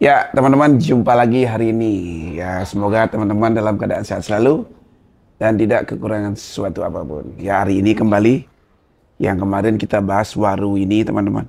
Ya, teman-teman, jumpa lagi hari ini. Ya, semoga teman-teman dalam keadaan sehat selalu dan tidak kekurangan sesuatu apapun. Ya, hari ini kembali yang kemarin kita bahas waru ini, teman-teman.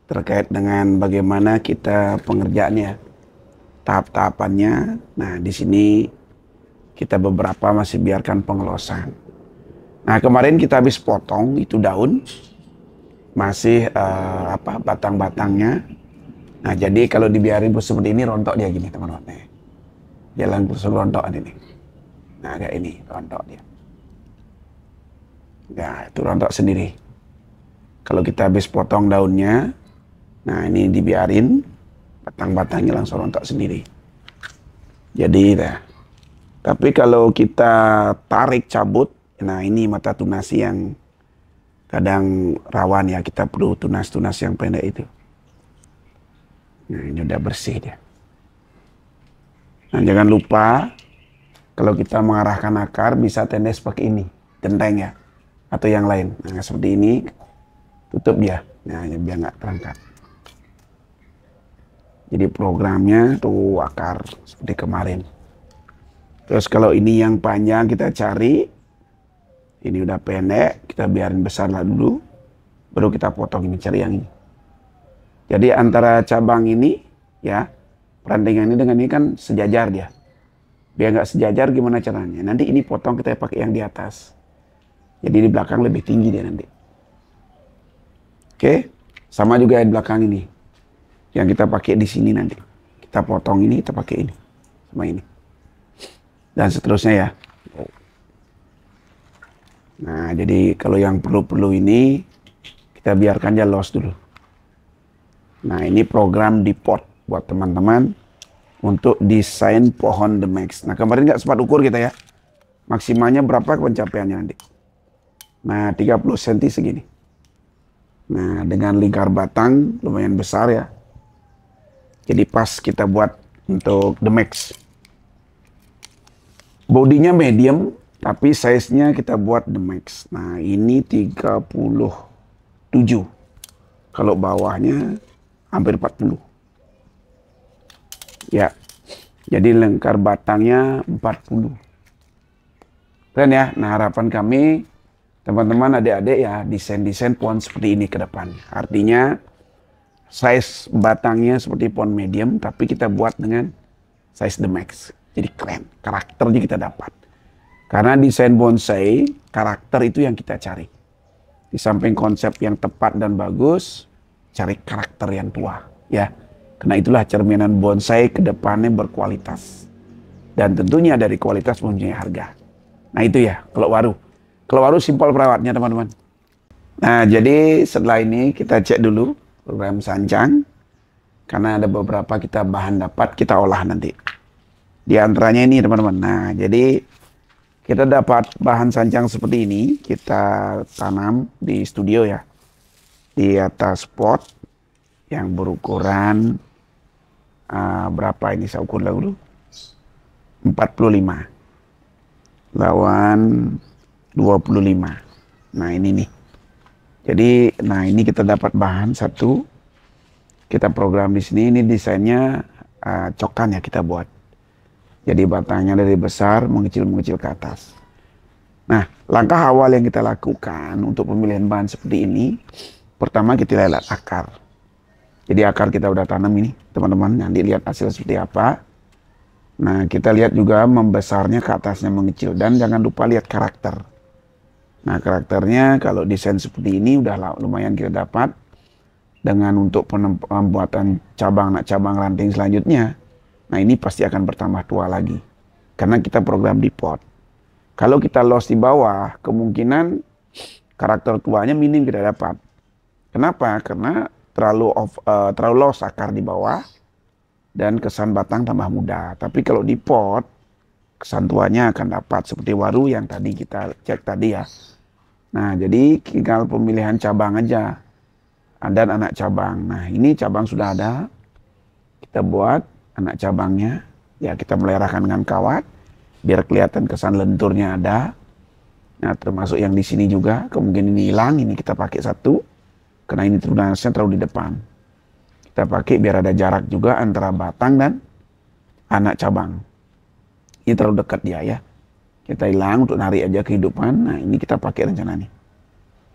Terkait dengan bagaimana kita pengerjaannya, tahap-tahapannya. Nah, di sini kita beberapa masih biarkan pengelosan. Nah, kemarin kita habis potong itu daun, masih batang-batangnya. Nah, jadi kalau dibiarin seperti ini rontok dia gini, teman-teman. Jalan busuk rontok ini. Nah, kayak ini rontok dia. Nah, itu rontok sendiri. Kalau kita habis potong daunnya, nah ini dibiarin, batang-batangnya langsung rontok sendiri. Jadi, nah. Tapi kalau kita tarik cabut, nah ini mata tunas yang kadang rawan ya, kita perlu tunas-tunas yang pendek itu. Nah, ini udah bersih dia. Nah, jangan lupa kalau kita mengarahkan akar bisa tendes pakai ini, genteng ya, atau yang lain. Nah, seperti ini, tutup dia. Nah, biar nggak terangkat. Jadi programnya tuh akar seperti kemarin. Terus kalau ini yang panjang kita cari, ini udah pendek, kita biarin besar lah dulu, baru kita potong ini, cari yang ini. Jadi antara cabang ini, ya, rantingan ini dengan ini kan sejajar dia. Biar nggak sejajar gimana caranya? Nanti ini potong kita pakai yang di atas. Jadi di belakang lebih tinggi dia nanti. Oke, sama juga di belakang ini. Yang kita pakai di sini nanti. Kita potong ini, kita pakai ini. Sama ini. Dan seterusnya ya. Nah, jadi kalau yang perlu-perlu ini, kita biarkan dia los dulu. Nah, ini program di pot buat teman-teman untuk desain pohon The Max. Nah, kemarin nggak sempat ukur kita ya. Maksimalnya berapa pencapaiannya nanti. Nah, 30 cm segini. Nah, dengan lingkar batang lumayan besar ya. Jadi pas kita buat untuk The Max. Bodinya medium, tapi size-nya kita buat The Max. Nah, ini 37. Kalau bawahnya hampir 40. Ya, jadi lingkar batangnya 40. Keren ya. Nah, harapan kami teman-teman adik-adik ya desain-desain pohon seperti ini ke depan. Artinya size batangnya seperti pohon medium, tapi kita buat dengan size The Max. Jadi keren, karakternya kita dapat. Karena desain bonsai, karakter itu yang kita cari. Di samping konsep yang tepat dan bagus, cari karakter yang tua, ya. Karena itulah cerminan bonsai ke depannya berkualitas. Dan tentunya dari kualitas mempunyai harga. Nah itu ya, kalau waru. Kalau waru simpel perawatnya teman-teman. Nah jadi setelah ini kita cek dulu program sancang. Karena ada beberapa kita bahan dapat, kita olah nanti. Di antaranya ini teman-teman. Nah jadi kita dapat bahan sancang seperti ini. Kita tanam di studio ya. Di atas pot yang berukuran berapa ini saya ukur dulu 45 lawan 25. Nah ini nih. Jadi nah ini kita dapat bahan satu. Kita program di sini, ini desainnya cokan ya kita buat. Jadi batangnya dari besar mengecil-mengecil ke atas. Nah, langkah awal yang kita lakukan untuk pemilihan bahan seperti ini, pertama kita lihat akar. Jadi akar kita udah tanam ini, teman-teman. Nanti lihat hasil seperti apa. Nah, kita lihat juga membesarnya ke atasnya mengecil. Dan jangan lupa lihat karakter. Nah, karakternya kalau desain seperti ini udah lumayan kita dapat. Dengan untuk pembuatan cabang ranting selanjutnya. Nah, ini pasti akan bertambah tua lagi. Karena kita program di pot. Kalau kita los di bawah, kemungkinan karakter tuanya minim kita dapat. Kenapa? Karena terlalu los akar di bawah dan kesan batang tambah muda. Tapi kalau di pot, kesan tuanya akan dapat seperti waru yang tadi kita cek tadi ya. Nah, jadi tinggal pemilihan cabang aja. Dan anak cabang. Nah, ini cabang sudah ada. Kita buat anak cabangnya. Ya, kita melerahkan dengan kawat. Biar kelihatan kesan lenturnya ada. Nah, termasuk yang di sini juga. Kemungkinan ini hilang. Ini kita pakai satu. Karena ini tunasnya terlalu di depan. Kita Kita pakai biar ada jarak juga antara batang dan anak cabang. Ini terlalu dekat dia ya. Kita hilang untuk narik aja kehidupan. Nah ini kita pakai rencana nih.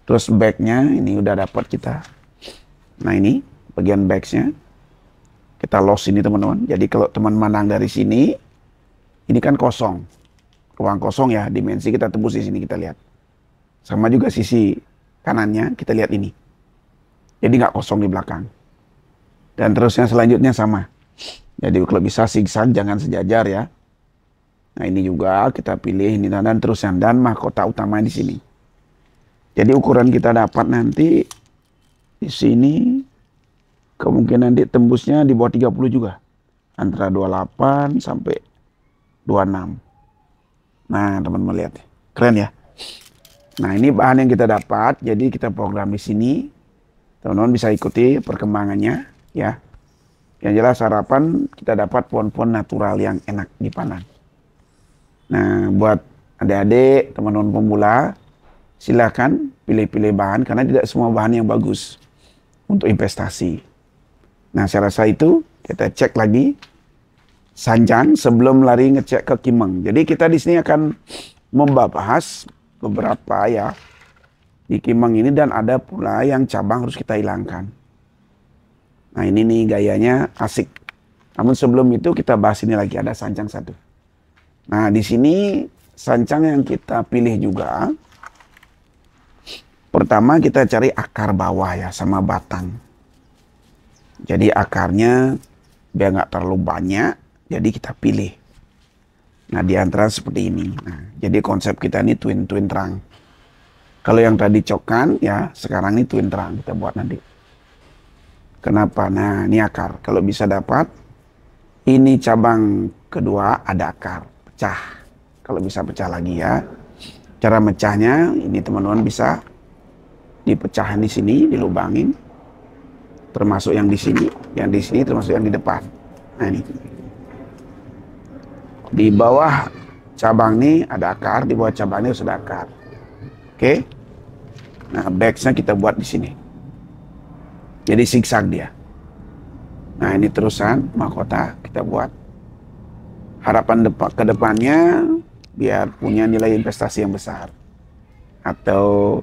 Terus backnya ini udah dapat kita. Nah ini bagian backsnya. Kita loss ini teman-teman. Jadi kalau teman mandang dari sini, ini kan kosong. Ruang kosong ya, dimensi kita tembus di sini kita lihat. Sama juga sisi kanannya kita lihat ini. Jadi nggak kosong di belakang. Dan terusnya selanjutnya sama. Jadi kalau bisa zigzag jangan sejajar ya. Nah ini juga kita pilih ini dan terusnya dan mahkota utama di sini. Jadi ukuran kita dapat nanti di sini kemungkinan nanti tembusnya di bawah 30 juga. Antara 28 sampai 26. Nah teman-teman lihat. Keren ya. Nah ini bahan yang kita dapat. Jadi kita program di sini. Teman-teman bisa ikuti perkembangannya ya. Yang jelas harapan kita dapat pohon-pohon natural yang enak dipandang. Nah buat adik-adik, teman-teman pemula, silakan pilih-pilih bahan karena tidak semua bahan yang bagus untuk investasi. Nah saya rasa itu kita cek lagi sanjang sebelum lari ngecek ke Kimeng. Jadi kita di sini akan membahas beberapa ya di Kimeng ini dan ada pula yang cabang harus kita hilangkan. Nah ini nih gayanya asik. Namun sebelum itu kita bahas ini lagi ada sancang satu. Nah di sini sancang yang kita pilih juga. Pertama kita cari akar bawah ya sama batang. Jadi akarnya biar nggak terlalu banyak. Jadi kita pilih. Nah di antara seperti ini. Nah jadi konsep kita ini twin terang. Kalau yang tadi cokan ya sekarang ini twin terang kita buat nanti. Kenapa? Nah ini akar. Kalau bisa dapat ini cabang kedua ada akar pecah. Kalau bisa pecah lagi ya. Cara mecahnya ini teman-teman bisa dipecahin di sini, dilubangin. Termasuk yang di sini, termasuk yang di depan. Nah ini. Di bawah cabang ini ada akar, di bawah cabang ini sudah akar. Oke. Nah, backsnya kita buat di sini. Jadi zigzag dia. Nah, ini terusan mahkota kita buat. Harapan ke depannya biar punya nilai investasi yang besar. Atau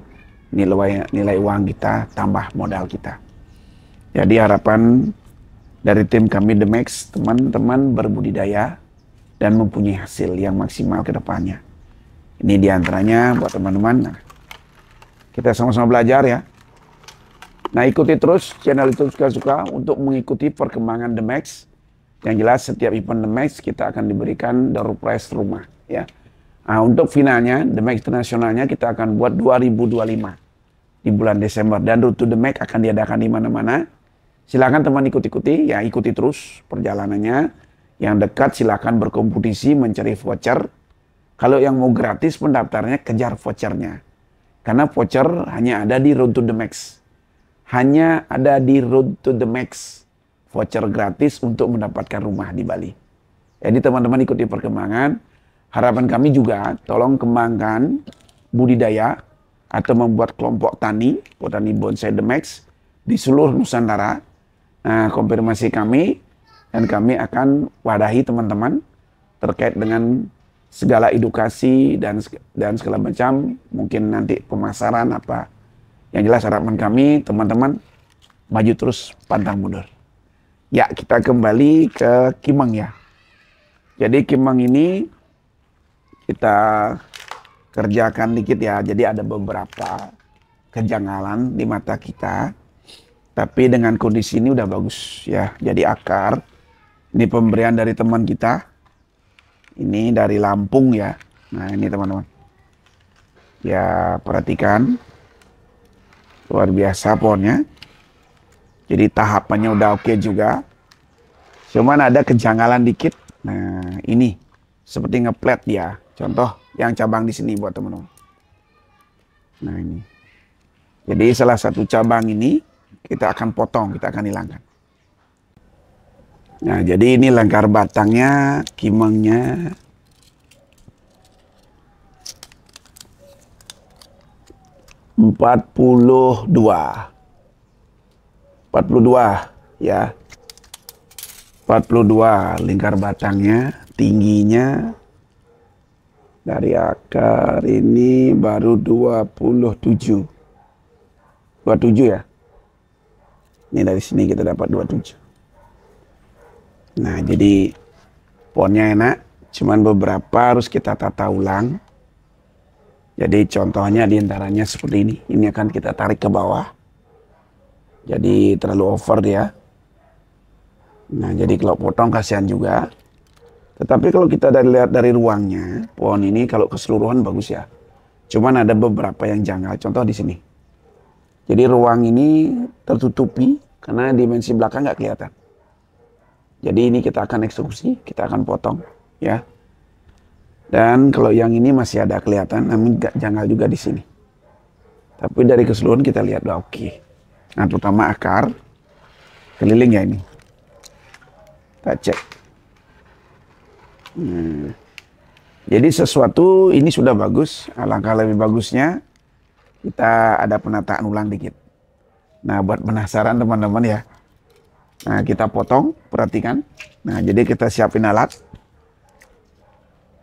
nilai uang kita tambah modal kita. Jadi harapan dari tim kami The Max, teman-teman berbudidaya dan mempunyai hasil yang maksimal ke depannya. Ini diantaranya buat teman-teman. Nah, kita sama-sama belajar ya. Nah ikuti terus channel YouTube Zukazuka untuk mengikuti perkembangan The Max. Yang jelas setiap event The Max kita akan diberikan door prize rumah ya. Nah, untuk finalnya The Max internasionalnya kita akan buat 2025 di bulan Desember dan Road to The Max akan diadakan di mana-mana. Silakan teman ikuti ya, ikuti terus perjalanannya. Yang dekat silakan berkompetisi mencari voucher. Kalau yang mau gratis pendaftarnya kejar vouchernya. Karena voucher hanya ada di Road to The Max. Hanya ada di Road to The Max. Voucher gratis untuk mendapatkan rumah di Bali. Jadi teman-teman ikuti perkembangan. Harapan kami juga tolong kembangkan budidaya atau membuat kelompok petani bonsai The Max di seluruh Nusantara. Nah, konfirmasi kami dan kami akan wadahi teman-teman terkait dengan segala edukasi dan segala macam, mungkin nanti pemasaran apa. Yang jelas harapan kami teman-teman maju terus pantang mundur. Ya, kita kembali ke Kimeng ya. Jadi Kimeng ini kita kerjakan dikit ya. Jadi ada beberapa kejanggalan di mata kita. Tapi dengan kondisi ini udah bagus ya. Jadi akar ini pemberian dari teman kita. Ini dari Lampung ya. Nah ini teman-teman. Ya perhatikan. Luar biasa pohonnya. Jadi tahapannya udah oke juga. Cuman ada kejanggalan dikit. Nah ini seperti ngeplet dia. Contoh yang cabang di sini buat teman-teman. Nah ini. Jadi salah satu cabang ini kita akan potong, kita akan hilangkan. Nah jadi ini lingkar batangnya, kimengnya. Empat puluh dua ya. 42 lingkar batangnya, tingginya dari akar ini baru 27. 27 ya. Ini dari sini kita dapat 27. Nah, jadi pohonnya enak, cuman beberapa harus kita tata ulang. Jadi contohnya diantaranya seperti ini. Ini akan kita tarik ke bawah. Jadi terlalu over dia. Nah, jadi kalau potong kasihan juga. Tetapi kalau kita lihat dari ruangnya, pohon ini kalau keseluruhan bagus ya. Cuman ada beberapa yang janggal. Contoh di sini. Jadi ruang ini tertutupi karena dimensi belakang nggak kelihatan. Jadi ini kita akan eksekusi, kita akan potong, ya. Dan kalau yang ini masih ada kelihatan, namun nggak janggal juga di sini. Tapi dari keseluruhan kita lihat udah oke. Nah, terutama akar, keliling ya ini. Kita cek. Jadi sesuatu ini sudah bagus. Alangkah lebih bagusnya kita ada penataan ulang dikit. Nah, buat penasaran teman-teman ya. Nah, kita potong, perhatikan. Nah, jadi kita siapin alat.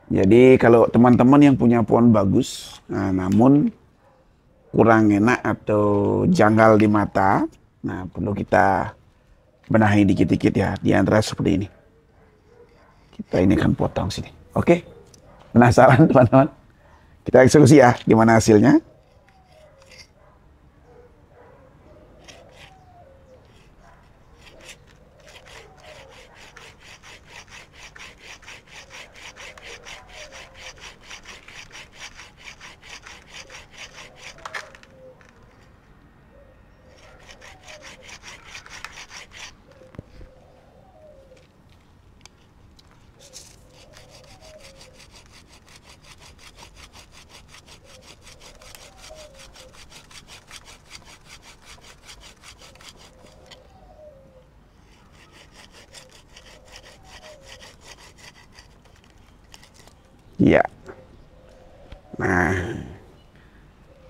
Jadi kalau teman-teman yang punya pohon bagus, nah, namun kurang enak atau janggal di mata, nah perlu kita benahi dikit-dikit ya. Di antara seperti ini. Kita ini kan potong sini. Oke? Penasaran teman-teman? Kita eksekusi ya, gimana hasilnya? Ya. Nah,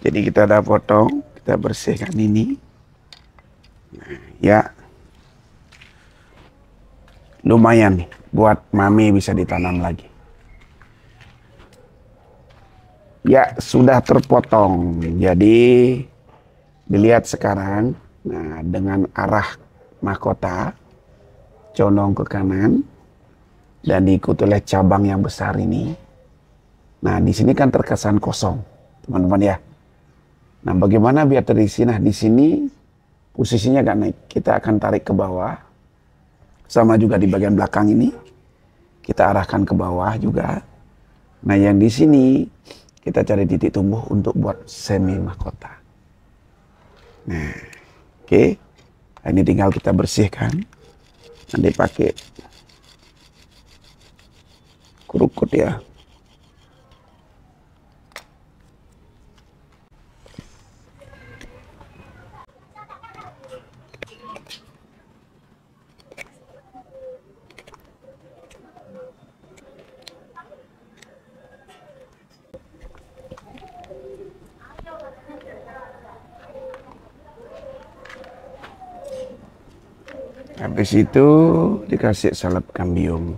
jadi kita udah potong, kita bersihkan ini. Nah, ya. Lumayan nih, buat mami bisa ditanam lagi. Ya, sudah terpotong. Jadi, dilihat sekarang, nah dengan arah mahkota, condong ke kanan, dan diikuti oleh cabang yang besar ini. Nah, di sini kan terkesan kosong, teman-teman ya. Nah, bagaimana biar terisi? Nah, di sini posisinya agak naik. Kita akan tarik ke bawah. Sama juga di bagian belakang ini. Kita arahkan ke bawah juga. Nah, yang di sini kita cari titik tumbuh untuk buat semi mahkota. Nah, oke. Nah, ini tinggal kita bersihkan. Nanti pakai kerukut ya. Habis itu dikasih salep kambium.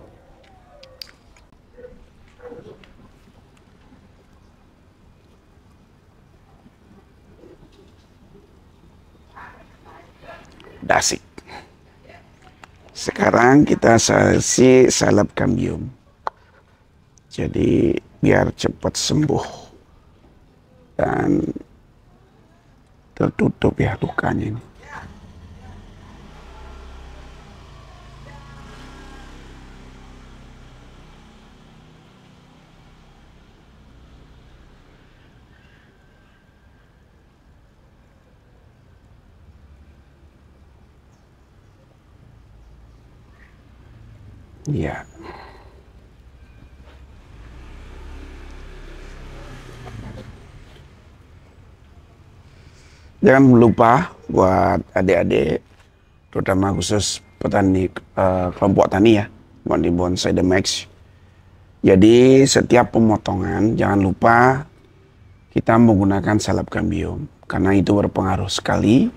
Dasik. Sekarang kita kasih salep kambium. Jadi biar cepat sembuh dan tertutup ya lukanya ini. Ya. Jangan lupa buat adik-adik, terutama khusus petani kelompok tani ya, balibonsai THE MAX. Jadi setiap pemotongan jangan lupa kita menggunakan salep kambium karena itu berpengaruh sekali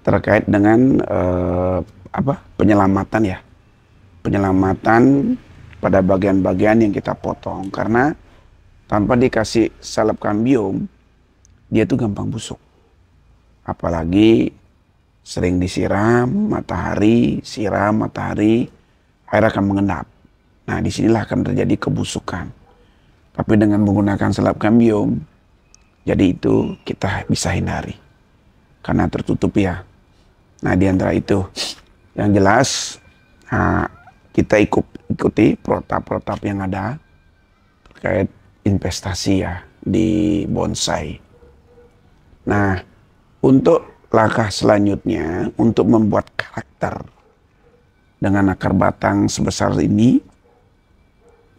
terkait dengan penyelamatan ya. penyelamatan pada bagian-bagian yang kita potong. Karena tanpa dikasih salep kambium, dia tuh gampang busuk. Apalagi sering disiram matahari, siram matahari, air akan mengendap. Nah, disinilah akan terjadi kebusukan. Tapi dengan menggunakan salep kambium, jadi itu kita bisa hindari. Karena tertutup ya. Nah, di antara itu, yang jelas kita ikuti protap-protap yang ada terkait investasi ya di bonsai. Nah, untuk langkah selanjutnya, untuk membuat karakter dengan akar batang sebesar ini,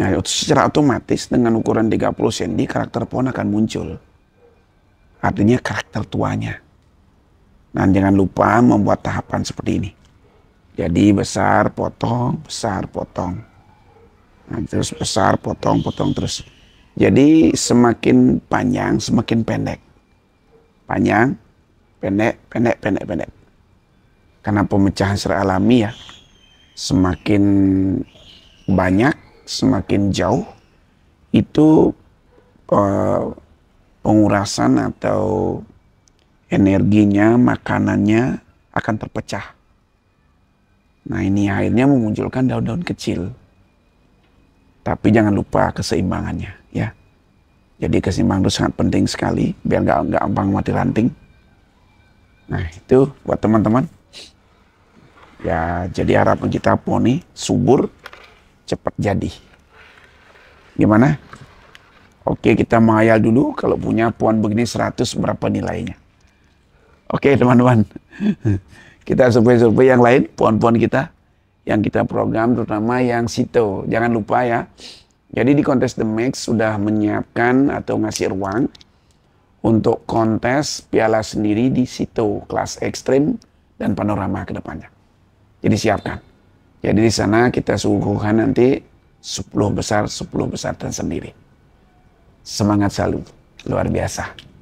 nah, secara otomatis dengan ukuran 30 cm karakter pohon akan muncul. Artinya karakter tuanya. Nah, jangan lupa membuat tahapan seperti ini. Jadi besar, potong, besar, potong. Nah, terus besar, potong, potong terus. Jadi semakin panjang, semakin pendek. Panjang, pendek, pendek, pendek, pendek. Karena pemecahan secara alami ya, semakin banyak, semakin jauh, itu pengurasan atau energinya, makanannya akan terpecah. Nah, ini akhirnya memunculkan daun-daun kecil. Tapi jangan lupa keseimbangannya ya. Jadi keseimbangan itu sangat penting sekali biar nggak gampang mati ranting. Nah, itu buat teman-teman. Ya, jadi harapan kita pohon ini subur, cepat jadi. Gimana? Oke, kita menghayal dulu kalau punya pohon begini 100 berapa nilainya. Oke, teman-teman. Kita survei-survei yang lain, pohon-pohon kita yang kita program, terutama yang sito. Jangan lupa ya. Jadi di kontes The Max sudah menyiapkan atau ngasih ruang untuk kontes piala sendiri di sito, kelas ekstrim dan panorama ke depannya. Jadi siapkan. Jadi di sana kita suguhkan nanti 10 besar tersendiri. Semangat selalu, luar biasa.